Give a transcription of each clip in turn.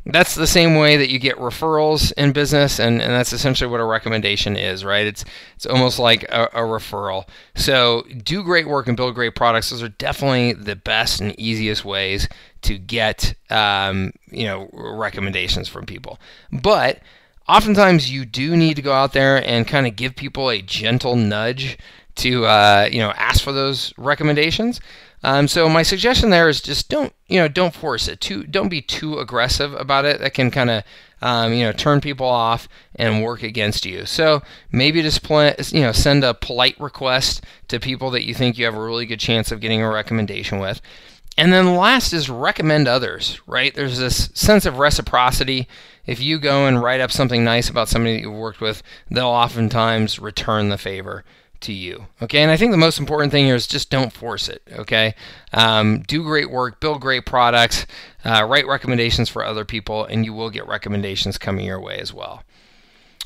That's the same way that you get referrals in business, and that's essentially what a recommendation is, right? It's almost like a referral. So do great work and build great products. Those are definitely the best and easiest ways to get recommendations from people. But oftentimes you do need to go out there and kind of give people a gentle nudge to ask for those recommendations. So my suggestion there is just don't force it. Don't be too aggressive about it. That can kind of turn people off and work against you. So maybe just send a polite request to people that you think you have a really good chance of getting a recommendation with. And then last is recommend others, right? There's this sense of reciprocity. If you go and write up something nice about somebody that you've worked with, they'll oftentimes return the favor to you. Okay, and I think the most important thing here is just don't force it. Okay, do great work, build great products, write recommendations for other people, and you will get recommendations coming your way as well.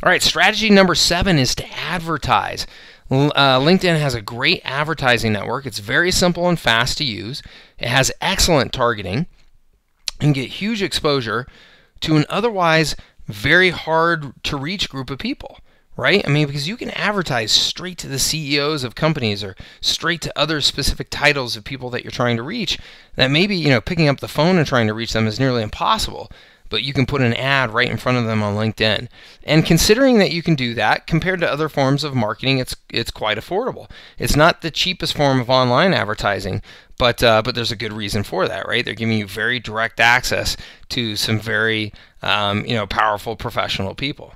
All right, strategy number 7 is to advertise. LinkedIn has a great advertising network. It's very simple and fast to use. It has excellent targeting and get huge exposure to an otherwise very hard to reach group of people. Right? I mean, because you can advertise straight to the CEOs of companies or straight to other specific titles of people that you're trying to reach that maybe, picking up the phone and trying to reach them is nearly impossible. But you can put an ad right in front of them on LinkedIn. And considering that you can do that, compared to other forms of marketing, it's quite affordable. It's not the cheapest form of online advertising, but there's a good reason for that, right? They're giving you very direct access to some very powerful professional people.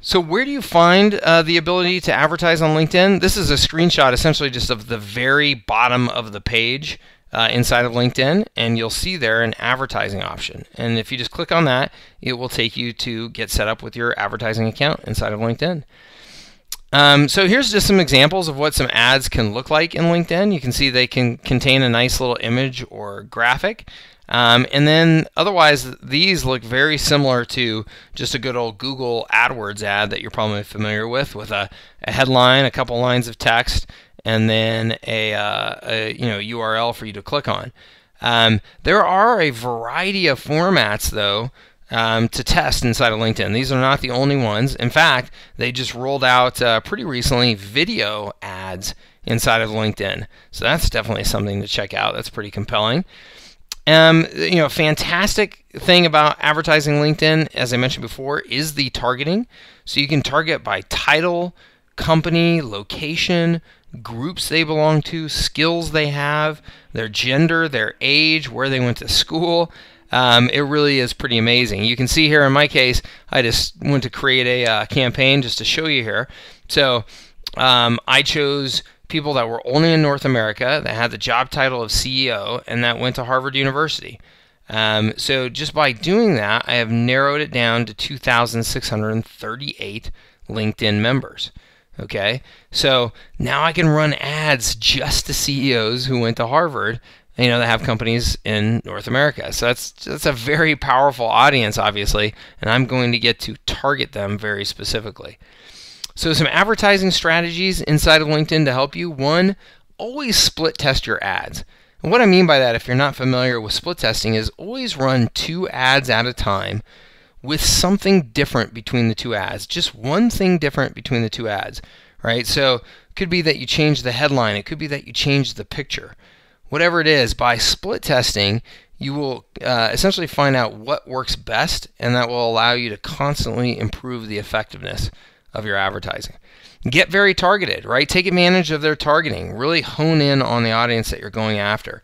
So where do you find the ability to advertise on LinkedIn? This is a screenshot essentially just of the very bottom of the page inside of LinkedIn, and you'll see there an advertising option. And if you just click on that, it will take you to get set up with your advertising account inside of LinkedIn. So here's just some examples of what some ads can look like in LinkedIn. You can see they can contain a nice little image or graphic. And then otherwise, these look very similar to just a good old Google AdWords ad that you're probably familiar with a headline, a couple lines of text, and then a URL for you to click on. There are a variety of formats, though, to test inside of LinkedIn. These are not the only ones. In fact, they just rolled out pretty recently video ads inside of LinkedIn. So that's definitely something to check out. That's pretty compelling. Fantastic thing about advertising LinkedIn, as I mentioned before, is the targeting. So you can target by title, company, location, groups they belong to, skills they have, their gender, their age, where they went to school. It really is pretty amazing. You can see here in my case, I just went to create a campaign just to show you here. So I chose people that were only in North America, that had the job title of CEO, and that went to Harvard University. So just by doing that, I have narrowed it down to 2,638 LinkedIn members. Okay, so now I can run ads just to CEOs who went to Harvard, that have companies in North America. So that's a very powerful audience, obviously, and I'm going to get to target them very specifically. So some advertising strategies inside of LinkedIn to help you. 1, always split test your ads. And what I mean by that, if you're not familiar with split testing, is always run 2 ads at a time with something different between the 2 ads. Just one thing different between the 2 ads, right? So it could be that you change the headline. It could be that you change the picture. Whatever it is, by split testing, you will essentially find out what works best, and that will allow you to constantly improve the effectiveness of your advertising. Get very targeted, right? Take advantage of their targeting. Really hone in on the audience that you're going after.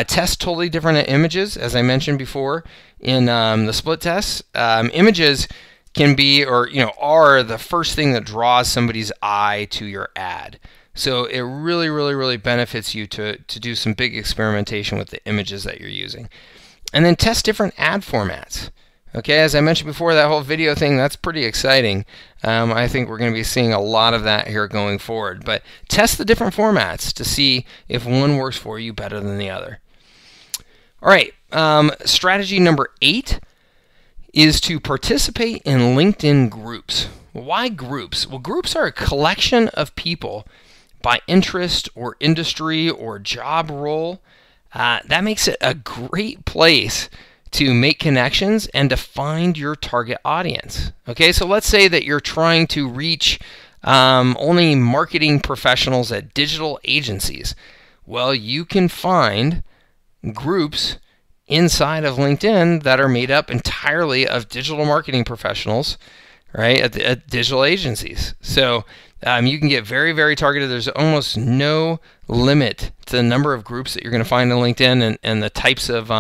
Test totally different images, as I mentioned before in the split tests. Images can be, are the first thing that draws somebody's eye to your ad. So it really, really, really benefits you to do some big experimentation with the images that you're using. And then test different ad formats. Okay, as I mentioned before, that whole video thing, that's pretty exciting. I think we're going to be seeing a lot of that here going forward. But test the different formats to see if one works for you better than the other. All right, strategy number 8 is to participate in LinkedIn groups. Why groups? Well, groups are a collection of people by interest or industry or job role. That makes it a great place to make connections and to find your target audience. Okay, so let's say that you're trying to reach only marketing professionals at digital agencies. Well, you can find groups inside of LinkedIn that are made up entirely of digital marketing professionals, right, at digital agencies. So you can get very, very targeted. There's almost no limit to the number of groups that you're going to find on LinkedIn and the types of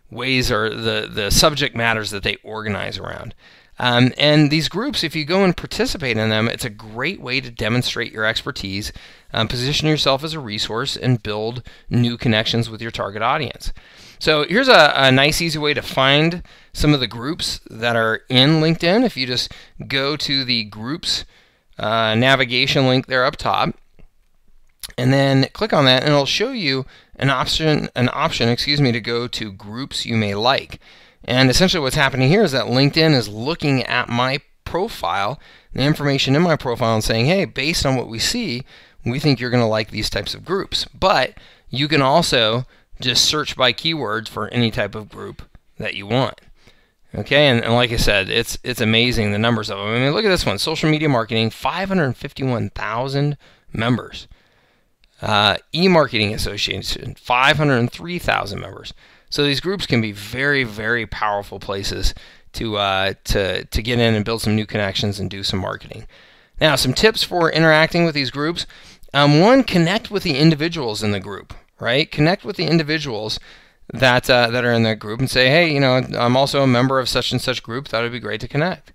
ways or the subject matters that they organize around. And these groups, if you go and participate in them, it's a great way to demonstrate your expertise, position yourself as a resource, and build new connections with your target audience. So here's a nice, easy way to find some of the groups that are in LinkedIn. If you just go to the groups navigation link there up top, and then click on that, and it'll show you an option, to go to groups you may like. And essentially what's happening here is that LinkedIn is looking at my profile, the information in my profile, and saying, hey, based on what we see, we think you're going to like these types of groups. But you can also just search by keywords for any type of group that you want. Okay, and like I said, it's amazing the numbers of them. I mean, look at this one, social media marketing, 551,000 members. E-marketing association, 503,000 members. So these groups can be very, very powerful places to get in and build some new connections and do some marketing. Now, some tips for interacting with these groups. One, connect with the individuals in the group, right? Connect with the individuals that are in that group and say, hey, you know, I'm also a member of such and such group. That would be great to connect.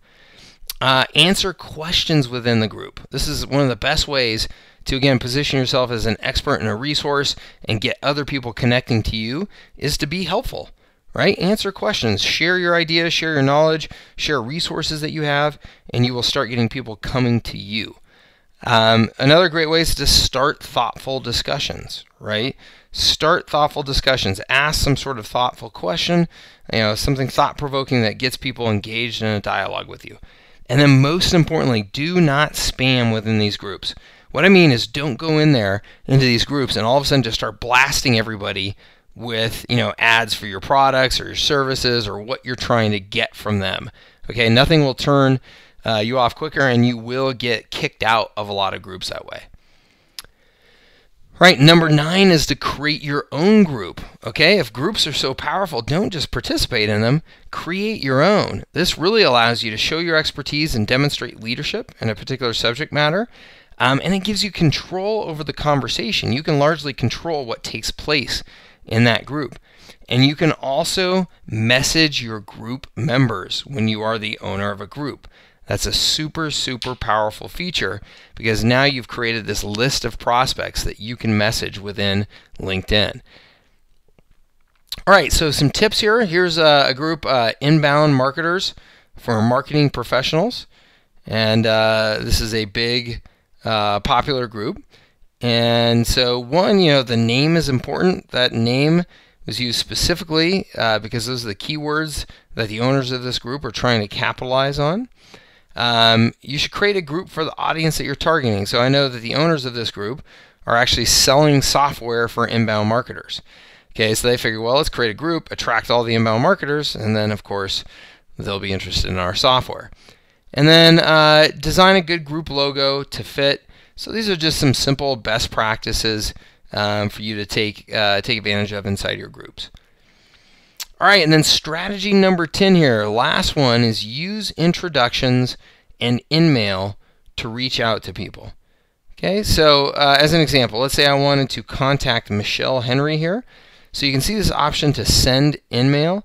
Answer questions within the group. This is one of the best ways to, again, position yourself as an expert and a resource and get other people connecting to you, is to be helpful, right? Answer questions, share your ideas, share your knowledge, share resources that you have, and you will start getting people coming to you. Another great way is to start thoughtful discussions, right? Start thoughtful discussions. Ask some sort of thoughtful question, something thought-provoking that gets people engaged in a dialogue with you. And then most importantly, do not spam within these groups. What I mean is, don't go in there into these groups and all of a sudden just start blasting everybody with, ads for your products or your services or what you're trying to get from them. Okay, nothing will turn you off quicker, and you will get kicked out of a lot of groups that way. Right, number 9 is to create your own group. Okay, if groups are so powerful, don't just participate in them, create your own. This really allows you to show your expertise and demonstrate leadership in a particular subject matter. And it gives you control over the conversation. You can largely control what takes place in that group. And you can also message your group members when you are the owner of a group. That's a super, super powerful feature, because now you've created this list of prospects that you can message within LinkedIn. All right, so some tips here. Here's a group, Inbound Marketers for Marketing Professionals. And this is a big popular group. And so one, the name is important. That name was used specifically because those are the keywords that the owners of this group are trying to capitalize on. You should create a group for the audience that you're targeting. So I know that the owners of this group are actually selling software for inbound marketers. Okay, so they figure, well, let's create a group, attract all the inbound marketers, and then, of course, they'll be interested in our software. And then design a good group logo to fit. So these are just some simple best practices for you to take advantage of inside your groups. All right, and then strategy number 10 here, last one, is use introductions and InMail to reach out to people. Okay, so as an example, let's say I wanted to contact Michelle Henry here. So you can see this option to send InMail.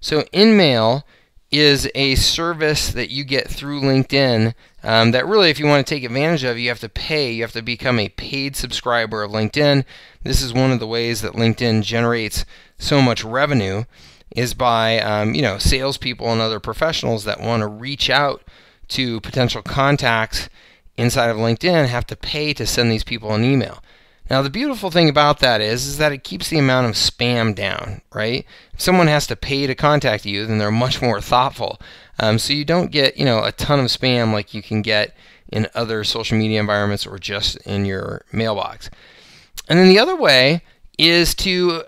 So InMail is a service that you get through LinkedIn that really, if you want to take advantage of, you have to pay. You have to become a paid subscriber of LinkedIn. This is one of the ways that LinkedIn generates so much revenue, is by salespeople and other professionals that want to reach out to potential contacts inside of LinkedIn have to pay to send these people an email. Now, the beautiful thing about that is that it keeps the amount of spam down, right? If someone has to pay to contact you, then they're much more thoughtful. So you don't get, a ton of spam like you can get in other social media environments or just in your mailbox. And then the other way is to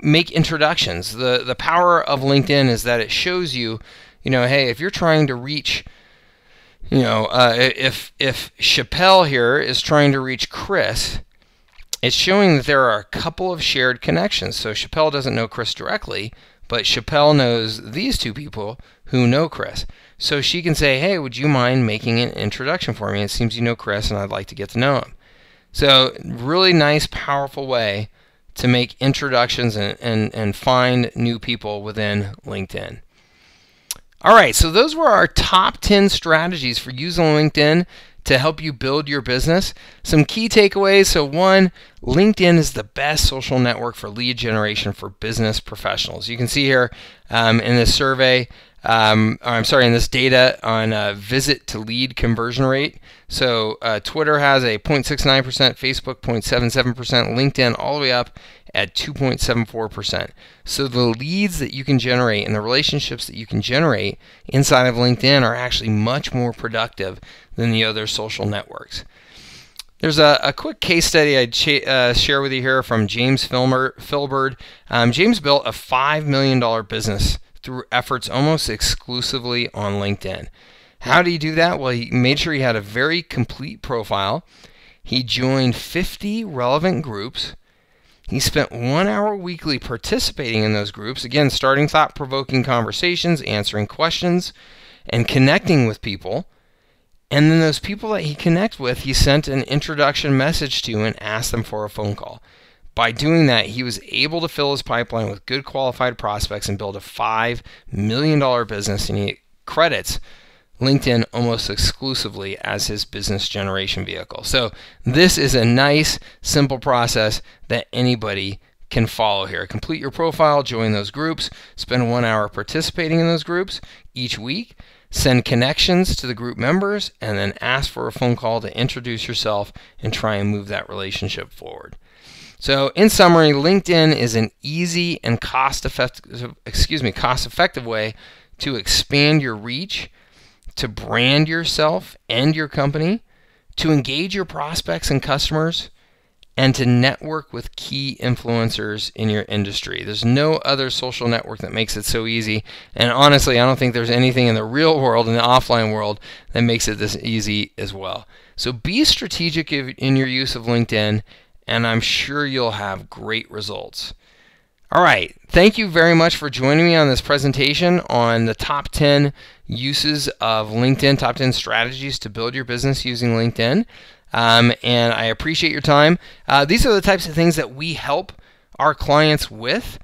make introductions. The power of LinkedIn is that it shows you, hey, if you're trying to reach, if Chappelle here is trying to reach Chris, it's showing that there are a couple of shared connections. So Chappelle doesn't know Chris directly, but Chappelle knows these two people who know Chris. So she can say, hey, would you mind making an introduction for me? It seems you know Chris, and I'd like to get to know him. So really nice, powerful way to make introductions and find new people within LinkedIn. All right, so those were our top 10 strategies for using LinkedIn to help you build your business. Some key takeaways. So one, LinkedIn is the best social network for lead generation for business professionals. You can see here in this survey, in this data on visit to lead conversion rate. So Twitter has a 0.69%, Facebook 0.77%, LinkedIn all the way up at 2.74%. So the leads that you can generate and the relationships that you can generate inside of LinkedIn are actually much more productive than the other social networks. There's a quick case study I'd share with you here from James Filbert. James built a $5 million business through efforts almost exclusively on LinkedIn. How did he do that? Well, he made sure he had a very complete profile. He joined 50 relevant groups. He spent 1 hour weekly participating in those groups, again, starting thought-provoking conversations, answering questions, and connecting with people. And then those people that he connected with, he sent an introduction message to and asked them for a phone call. By doing that, he was able to fill his pipeline with good qualified prospects and build a $5 million business, and he credits LinkedIn almost exclusively as his business generation vehicle. So this is a nice, simple process that anybody can follow here. Complete your profile, join those groups, spend 1 hour participating in those groups each week, send connections to the group members, and then ask for a phone call to introduce yourself and try and move that relationship forward. So in summary, LinkedIn is an easy and cost-effective way to expand your reach, to brand yourself and your company, to engage your prospects and customers, and to network with key influencers in your industry. There's no other social network that makes it so easy, and honestly, I don't think there's anything in the real world, in the offline world, that makes it this easy as well. So be strategic in your use of LinkedIn, and I'm sure you'll have great results. All right, thank you very much for joining me on this presentation on the top 10 uses of LinkedIn, top 10 strategies to build your business using LinkedIn. And I appreciate your time. These are the types of things that we help our clients with,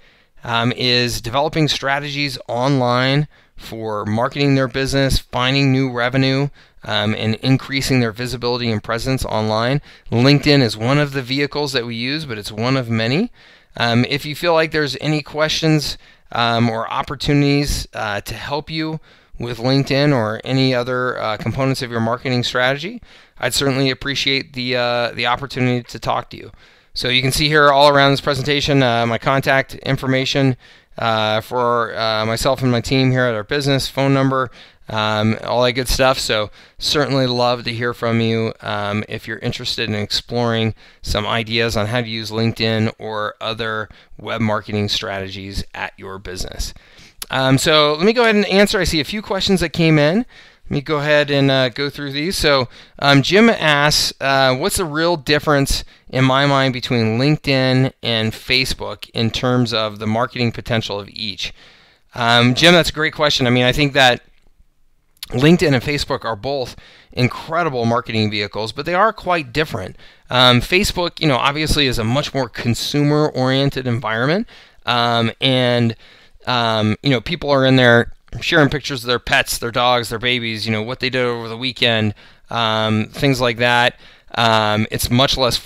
is developing strategies online for marketing their business, finding new revenue, and increasing their visibility and presence online. LinkedIn is one of the vehicles that we use, but it's one of many. If you feel like there's any questions or opportunities to help you with LinkedIn or any other components of your marketing strategy, I'd certainly appreciate the opportunity to talk to you. So you can see here all around this presentation my contact information for myself and my team here at our business, phone number, all that good stuff. So certainly love to hear from you if you're interested in exploring some ideas on how to use LinkedIn or other web marketing strategies at your business. So let me go ahead and answer. I see a few questions that came in. Let me go ahead and go through these. So Jim asks, what's the real difference in my mind between LinkedIn and Facebook in terms of the marketing potential of each? Jim, that's a great question. I mean, I think that LinkedIn and Facebook are both incredible marketing vehicles, but they are quite different. Facebook, obviously is a much more consumer-oriented environment, and people are in there sharing pictures of their pets, their dogs, their babies, what they did over the weekend, things like that. It's much less